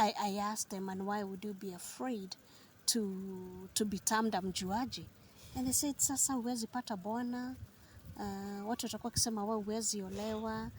I asked them, and why would you be afraid to be termed a mjuaji? And they said, sasa huwezi pata bwana, watu watakuwa kisema wewe huwezi olewa.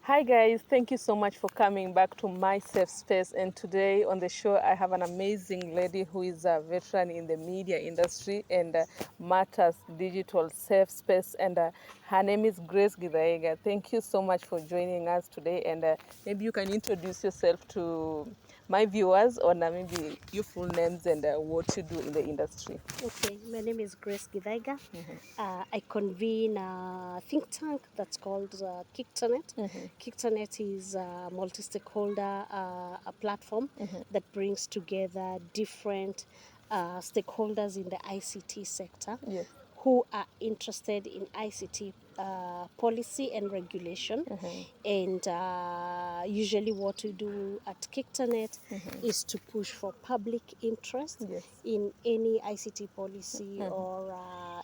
Hi guys, thank you so much for coming back to my safe space. And today on the show I have an amazing lady who is a veteran in the media industry and matters digital safe space, and her name is GITHAIGA. Thank you so much for joining us today, and maybe you can introduce yourself to my viewers on maybe your full names and what you do in the industry. Okay, my name is GITHAIGA. I convene a think tank that's called GITHAIGA. GITHAIGA is a multi-stakeholder a platform that brings together different stakeholders in the ICT sector. Yes. Who are interested in ICT policy and regulation. And usually what we do at GITHAIGA is to push for public interest in any ICT policy or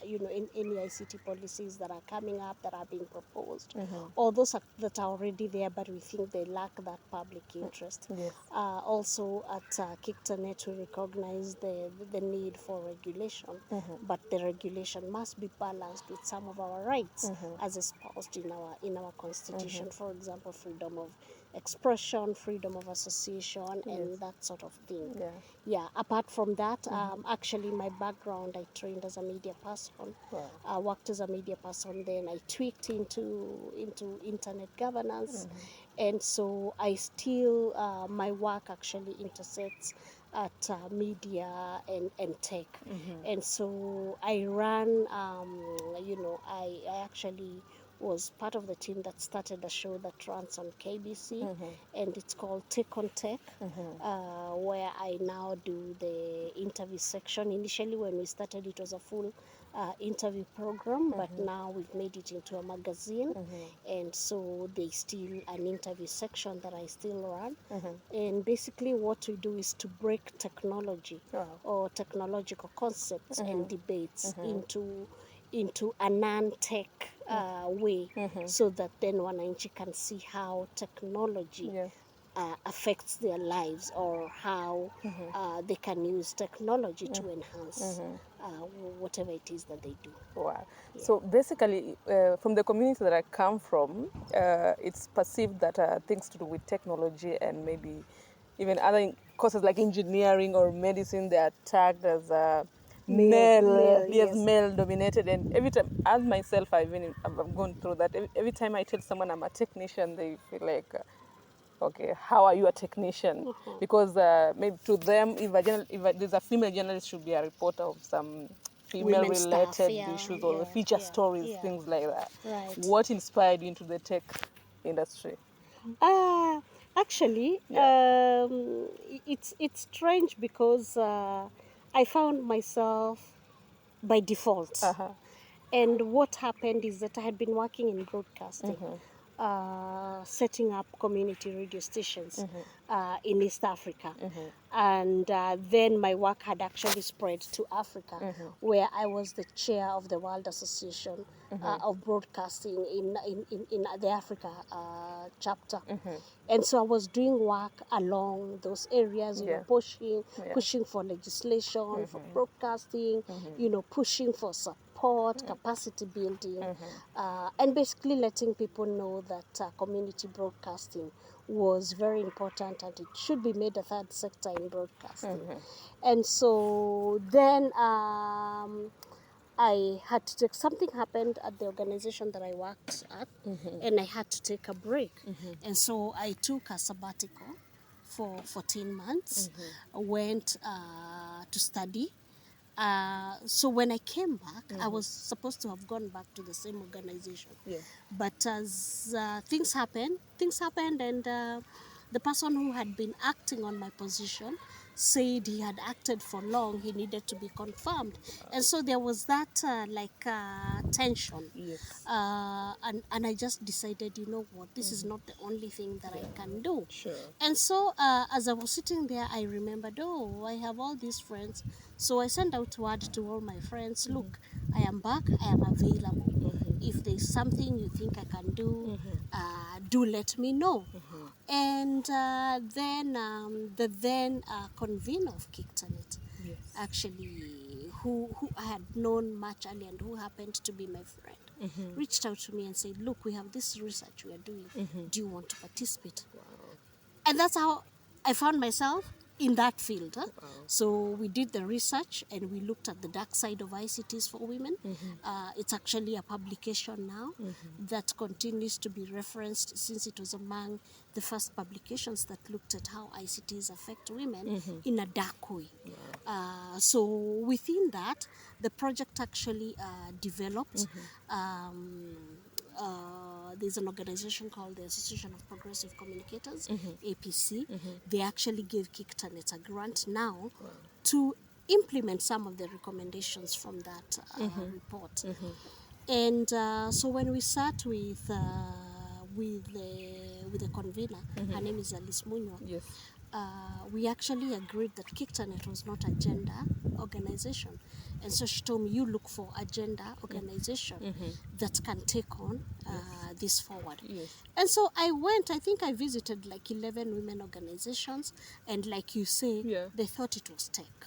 in any ICT policies that are coming up, that are being proposed, or those that are already there but we think they lack that public interest. Also at GITHAIGA we recognize the need for regulation, but the regulation must be balanced with some of our rights as espoused in our constitution. For example, freedom of expression, freedom of association, and that sort of thing. Apart from that, actually my background, I trained as a media person. I worked as a media person, then I tweaked into internet governance, and so I still my work actually intersects at media and tech. And so I ran, I actually was part of the team that started a show that runs on KBC, and it's called Take on Tech, where I now do the interview section. Initially when we started it was a full interview program, but now we've made it into a magazine, and so there's still an interview section that I still run. And basically what we do is to break technology or technological concepts and debates into a non-tech way, so that then wananchi can see how technology affects their lives, or how they can use technology to enhance whatever it is that they do. Wow. So basically, from the community that I come from, it's perceived that things to do with technology and maybe even other courses like engineering or medicine, they are tagged as male dominated. And every time, as myself, I've gone through that. Every time I tell someone I'm a technician, they feel like, okay, how are you a technician? Because maybe to them, if there's a female journalist, should be a reporter of some female-related issues or feature stories, things like that. What inspired you into the tech industry? Actually, it's strange because I found myself by default. And what happened is that I had been working in broadcasting, setting up community radio stations in East Africa. And then my work had actually spread to Africa, where I was the chair of the World Association of Broadcasting in the Africa chapter. And so I was doing work along those areas, pushing for legislation, for broadcasting, pushing for support, capacity building, and basically letting people know that community broadcasting was very important and it should be made a third sector in broadcasting. And so then I had to take, something happened at the organization that I worked at, and I had to take a break. And so I took a sabbatical for 14 months, went to study. So when I came back, I was supposed to have gone back to the same organization. But as things happened, and the person who had been acting on my position said he had acted for long, he needed to be confirmed. And so there was that tension. And I just decided, you know what, this is not the only thing that I can do. And so as I was sitting there, I remembered, I have all these friends. So I sent out word to all my friends, look, I am back, I am available. if there's something you think I can do, do let me know. And then the then convener of Kictanet, Yes. actually, who I had known much earlier and who happened to be my friend, reached out to me and said, look, we have this research we are doing. Do you want to participate? Wow. And that's how I found myself in that field. So we did the research and we looked at the dark side of ICTs for women. It's actually a publication now that continues to be referenced, since it was among the first publications that looked at how ICTs affect women in a dark way. So within that, the project actually developed. There's an organization called the Association of Progressive Communicators, APC. They actually gave Kictanet a grant now to implement some of the recommendations from that report. And so when we sat with the convener, her name is Alice Munywa. Yes. We actually agreed that Kictanet was not a gender organization. And so she told me, you look for a gender organization that can take on this forward. Yes. And so I went, I think I visited like 11 women organizations. And like you say, they thought it was tech.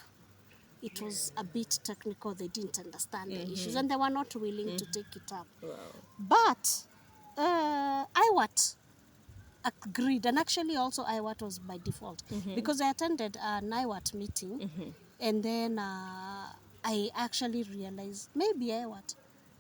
It was a bit technical. They didn't understand the issues and they were not willing to take it up. Wow. But Iwata agreed, and actually also Iwata was by default, because I attended an Iwata meeting and then I actually realized maybe Iwata,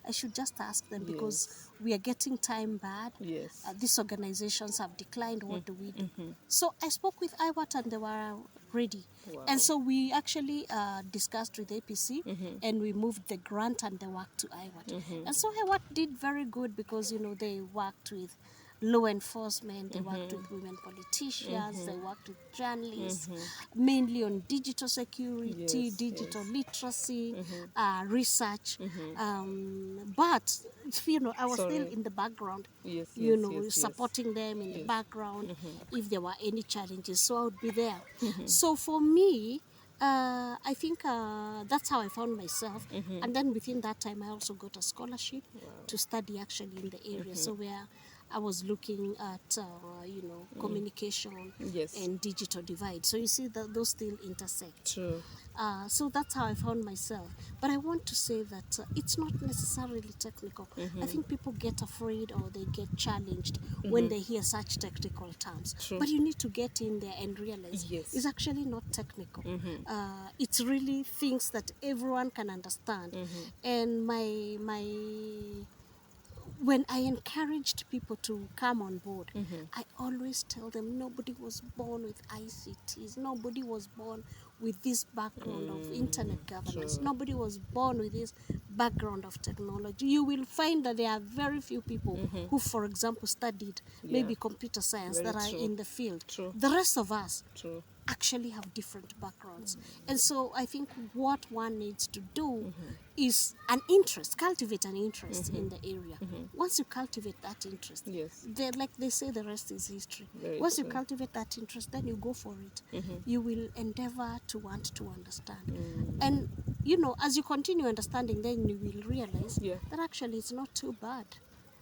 I should just ask them, because we are getting time bad. Yes. These organizations have declined. What do we do? So I spoke with Iwata and they were ready. Wow. And so we actually discussed with APC and we moved the grant and the work to Iwata. And so Iwata did very good, because, you know, they worked with law enforcement, they worked with women politicians, they worked with journalists, mainly on digital security, digital literacy, research. But, you know, I was still in the background, supporting them in the background if there were any challenges. So I would be there. So for me, I think that's how I found myself. And then within that time, I also got a scholarship to study actually in the area. So where I was looking at, communication and digital divide. So you see that those still intersect. True. So that's how I found myself. But I want to say that it's not necessarily technical. I think people get afraid or they get challenged when they hear such technical terms. True. But you need to get in there and realize it's actually not technical. It's really things that everyone can understand. And when I encouraged people to come on board, I always tell them nobody was born with ICTs. Nobody was born with this background of internet governance. True. Nobody was born with this background of technology. You will find that there are very few people who, for example, studied maybe computer science that are in the field. True. The rest of us True. actually have different backgrounds. And so I think what one needs to do is cultivate an interest in the area. Once you cultivate that interest, like they say, the rest is history. Once you cultivate that interest, then you go for it. You will endeavor to want to understand. And, you know, as you continue understanding, then you will realize that actually it's not too bad.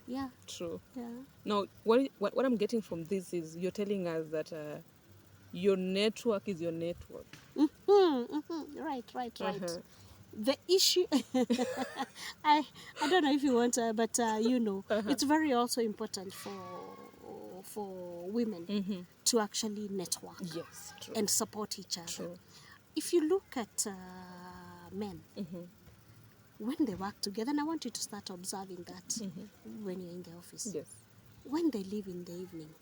Yeah. True. Yeah. Now, what I'm getting from this is you're telling us that your network is your network. Right. The issue, I don't know if you want to, but it's very also important for women to actually network and support each other. True. If you look at men, when they work together, and I want you to start observing that when you're in the office. Yes. When they leave in the evening,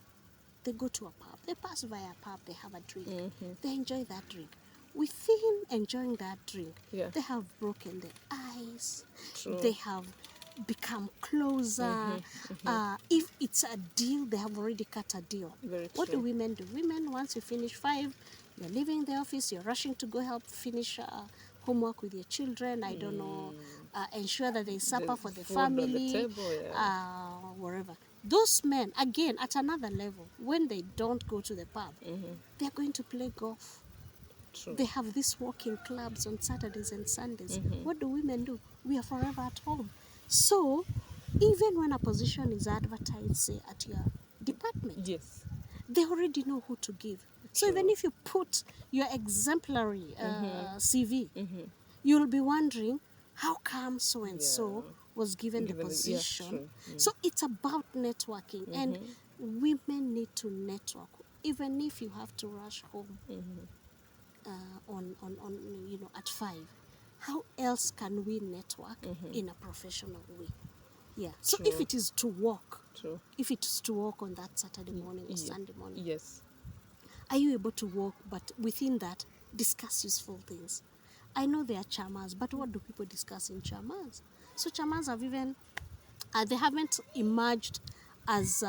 they go to a pub. They pass by a pub, they have a drink. They enjoy that drink. Within enjoying that drink, they have broken the ice. True. They have become closer. If it's a deal, they have already cut a deal. Very What true. do women do? Women, once you finish 5, you're leaving the office, you're rushing to go help finish homework with your children. I don't know, ensure that there's supper for the food on the family, table, wherever. Those men, again, at another level, when they don't go to the pub, they're going to play golf. True. They have these walking clubs on Saturdays and Sundays. What do women do? We are forever at home. So Even when a position is advertised, say, at your department, Yes. they already know who to give. So even if you put your exemplary CV, you'll be wondering, how come so and so was given the position? So it's about networking, and women need to network. Even if you have to rush home on at 5, how else can we network in a professional way? Yeah. So if it is to work, if it is to work on that Saturday morning or Sunday morning, yes, are you able to work, but within that, discuss useful things? I know there are chamas, but what do people discuss in chamas? So chamas have even, they haven't emerged as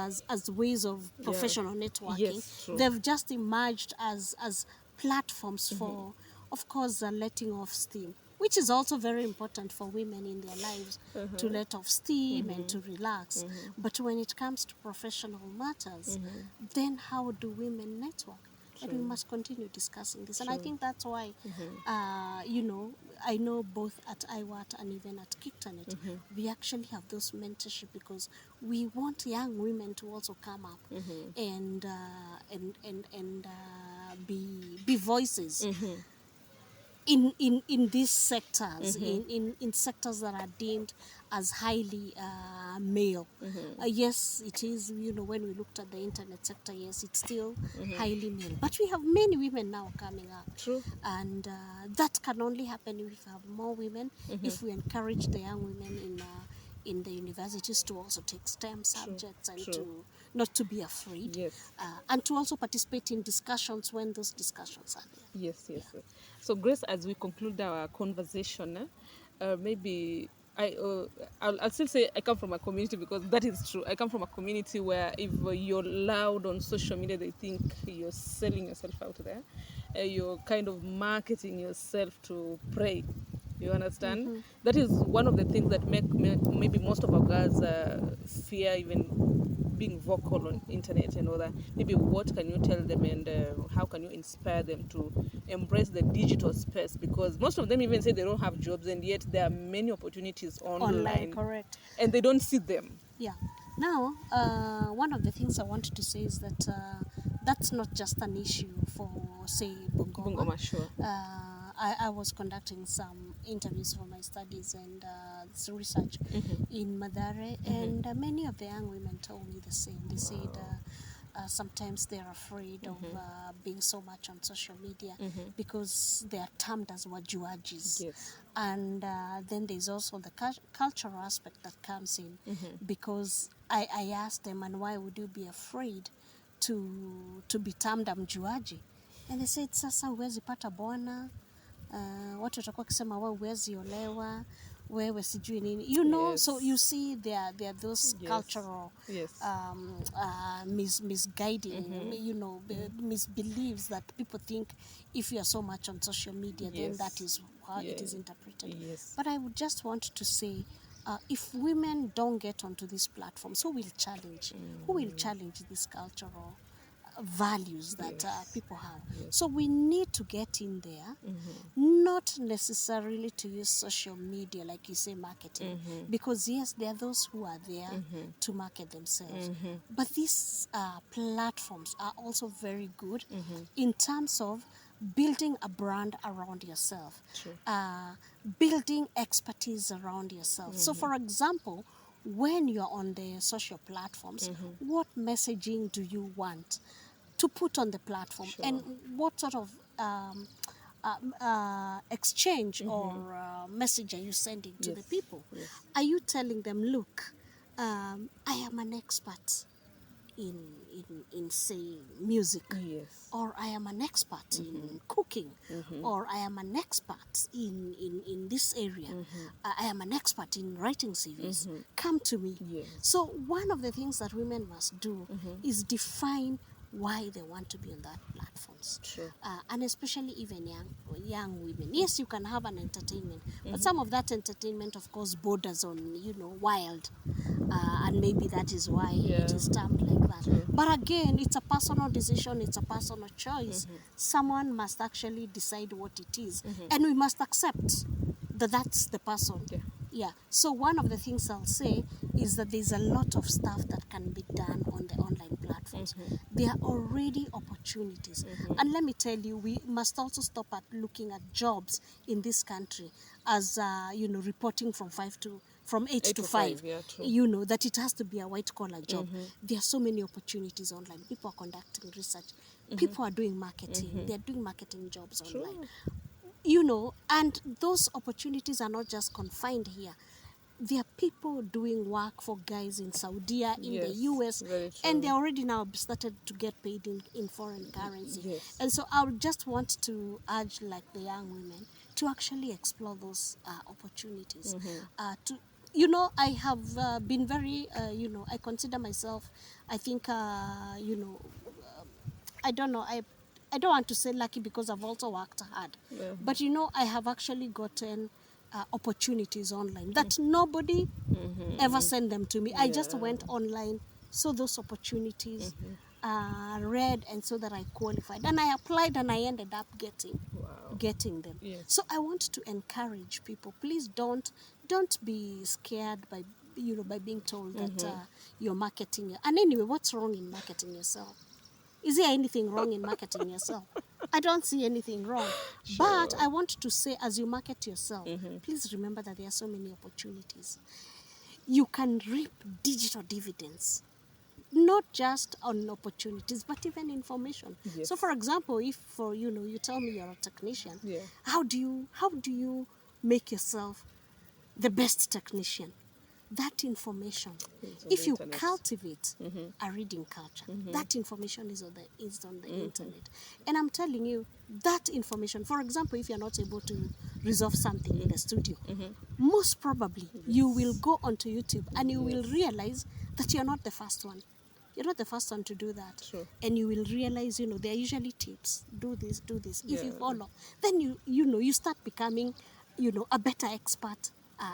ways of professional networking. Yes, true. They've just emerged as platforms for, of course, letting off steam, which is also very important for women in their lives, to let off steam and to relax. But when it comes to professional matters, then how do women network? And we must continue discussing this. And I think that's why, I know both at Iwata and even at Kiktanet, we actually have those mentorship, because we want young women to also come up and be voices in these sectors, in sectors that are deemed as highly male. Yes, it is, when we looked at the internet sector, yes, it's still highly male. But we have many women now coming up. True. And that can only happen if we have more women, if we encourage the young women in the universities to also take STEM subjects and to not to be afraid, Yes. and to also participate in discussions when those discussions are there. Yes. So, Grace, as we conclude our conversation, maybe I'll still say I come from a community, because that is true. I come from a community where if you're loud on social media, they think you're selling yourself out there. You're kind of marketing yourself to prey. You understand? That is one of the things that make maybe most of our girls fear even being vocal on internet and all that. Maybe what can you tell them, and how can you inspire them to embrace the digital space? Because most of them even say they don't have jobs, and yet there are many opportunities online, Correct. and they don't see them. Yeah. Now, one of the things I wanted to say is that that's not just an issue for, say, Bungoma. Bungoma, sure. I was conducting some interviews for my studies and research in Madare, and many of the young women told me the same. They said sometimes they're afraid of being so much on social media because they are termed as wajuajis. Yes. And then there's also the cultural aspect that comes in, because I asked them, and why would you be afraid to be termed a mjuaji? And they said, sasa huwezi pata bwana, watu watakuwa wakisema wewe huwezi olewa, wewe sijui nini, Yes. So you see there are those cultural misguiding, misbeliefs that people think if you are so much on social media, then that is how it is interpreted. Yes. But I would just want to say, if women don't get onto these platforms, who will challenge? Who will challenge these cultural values that people have? So we need to get in there, not necessarily to use social media, like you say, marketing, because yes, there are those who are there to market themselves, but these platforms are also very good in terms of building a brand around yourself, building expertise around yourself. So for example, when you're on the social platforms, what messaging do you want to put on the platform, and what sort of exchange or message are you sending to the people? Are you telling them, look, I am an expert in say music, or I am an expert in cooking, or I am an expert in this area, I am an expert in writing CVs, come to me. So one of the things that women must do is define why they want to be on that platforms. And especially even young women. Yes, you can have an entertainment, but some of that entertainment, of course, borders on wild, and maybe that is why it is termed like that. But again, it's a personal decision, it's a personal choice. Someone must actually decide what it is, and we must accept that that's the person. Yeah. So one of the things I'll say is that there's a lot of stuff that can be done on the online platforms. There are already opportunities. And let me tell you, we must also stop at looking at jobs in this country as, reporting from 8 to 5. Yeah, true. That it has to be a white collar job. There are so many opportunities online. People are conducting research. People are doing marketing. They're doing marketing jobs online. And those opportunities are not just confined here. There are people doing work for guys in Saudi, in the Yes, US, very and they true. already now started to get paid in foreign currency. Yes. And so I would just want to urge, like, the young women to actually explore those opportunities. I have been very, I consider myself, I think, I don't know. I don't want to say lucky because I've also worked hard. But I have actually gotten opportunities online that nobody ever sent them to me. I just went online, saw those opportunities, read, and so that I qualified. And I applied and I ended up getting them. Yes. So I want to encourage people. Please don't be scared by being told that you're marketing. And anyway, what's wrong in marketing yourself? Is there anything wrong in marketing yourself? I don't see anything wrong. But I want to say, as you market yourself, please remember that there are so many opportunities. You can reap digital dividends, not just on opportunities, but even information. Yes. So, for example, if you tell me you're a technician, Yeah. how do you make yourself the best technician? That information, It's on if the you internet. cultivate a reading culture, that information is on the internet. And I'm telling you, that information, for example, if you're not able to resolve something in the studio, most probably you will go onto YouTube and you will realize that you're not the first one. You're not the first one to do that. True. And you will realize, there are usually tips. Do this, do this. If you Yeah. follow, then you start becoming, a better expert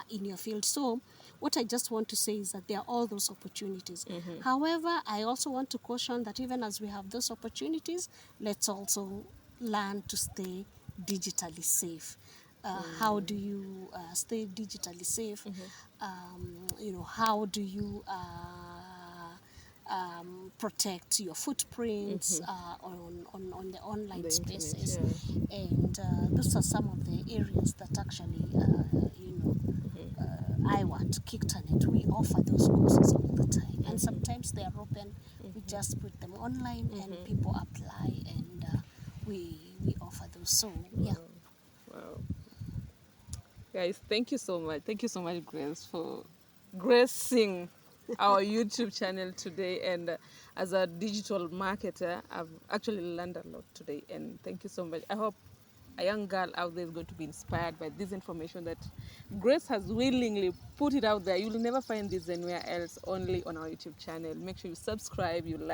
in your field. So what I just want to say is that there are all those opportunities. However, I also want to caution that even as we have those opportunities, let's also learn to stay digitally safe. How do you stay digitally safe? How do you protect your footprints on the online The internet, spaces? yeah. And those are some of the areas that actually, Iwata, Kictanet, we offer those courses all the time. And sometimes they are open. We just put them online and people apply, and we offer those. So, yeah. Wow. Guys, thank you so much. Thank you so much, Grace, for gracing our YouTube channel today. And as a digital marketer, I've actually learned a lot today. And thank you so much. I hope a young girl out there is going to be inspired by this information that Grace has willingly put it out there. You will never find this anywhere else, only on our YouTube channel. Make sure you subscribe, you like.